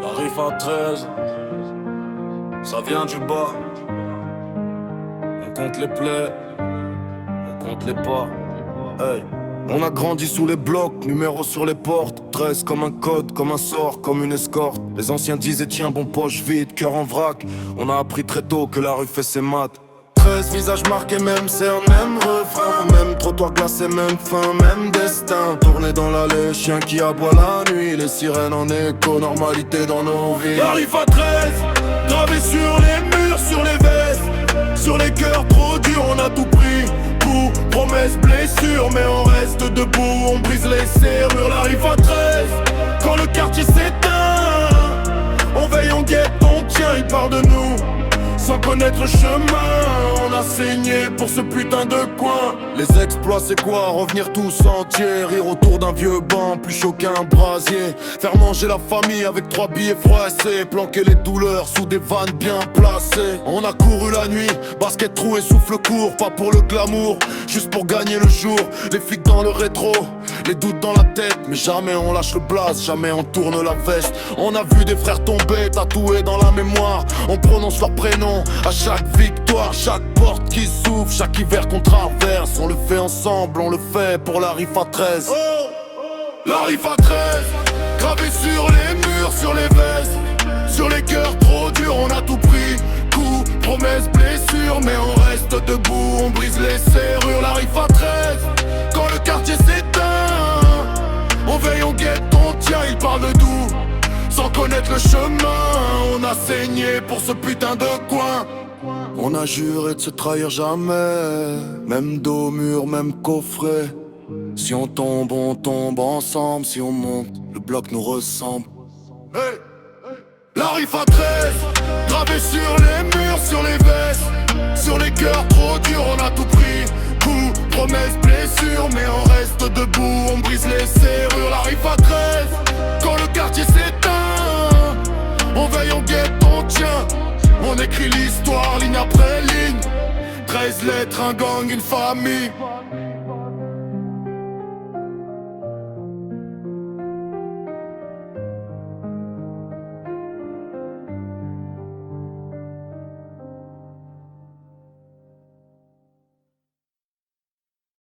J'arrive à 13, ça vient du bas. On compte les plaies, on compte les pas. Hey. On a grandi sous les blocs, numéros sur les portes. 13 comme un code, comme un sort, comme une escorte. Les anciens disaient tiens bon poche vide, cœur en vrac. On a appris très tôt que la rue fait ses maths. 13 visages marqués, même cernes, même refrain. Même trottoir glacé, même fin, même destin. Tourné dans l'allée, chien qui aboie la nuit. Les sirènes en écho, normalité dans nos vies. J'arrive à 13, gravé sur les murs, sur les vestes. Sur les cœurs trop durs, on a tout pris. Coups, promesses, blessures, mais on reste debout. On brise les serrures, j'arrive à 13. Quand le quartier s'éteint, on veille, on guette, on tient, il part de nous. Sans connaître le chemin, on a saigné pour ce putain de coin. Les exploits c'est quoi? Revenir tous entiers, rire autour d'un vieux banc, plus chaud qu'un brasier. Faire manger la famille avec 3 billets froissés, planquer les douleurs sous des vannes bien placées. On a couru la nuit, basket trou et souffle court. Pas pour le glamour, juste pour gagner le jour. Les flics dans le rétro, les doutes dans la tête. Mais jamais on lâche le blaze, jamais on tourne la veste. On a vu des frères tomber, tatoués dans la mémoire. On prononce leur prénom à chaque victoire, chaque porte qui s'ouvre, chaque hiver qu'on traverse. On le fait ensemble, on le fait pour la RIF à 13. La RIF à 13, gravé sur les murs, sur les vestes. Sur les cœurs trop durs, on a tout pris. Coups, promesses, blessures, mais on reste debout. On brise les serrures, la RIF à 13. Quand le quartier s'éteint, on veille, on guette, on tient, il parle de doux. Sans connaître le chemin, on a saigné pour ce putain de coin. On a juré de se trahir jamais. Même dos, mur, même coffret. Si on tombe ensemble. Si on monte, le bloc nous ressemble. Hey. La RIF à 13, gravé sur les murs, sur les vestes. Sur les cœurs trop durs, on a tout pris. Coups, promesses, blessures, mais on reste debout. On brise les serrures, la RIF à 13. Quand le quartier s'éteint, on veille, on guette, on tient. On écrit l'histoire ligne après ligne. 13 lettres, un gang, une famille.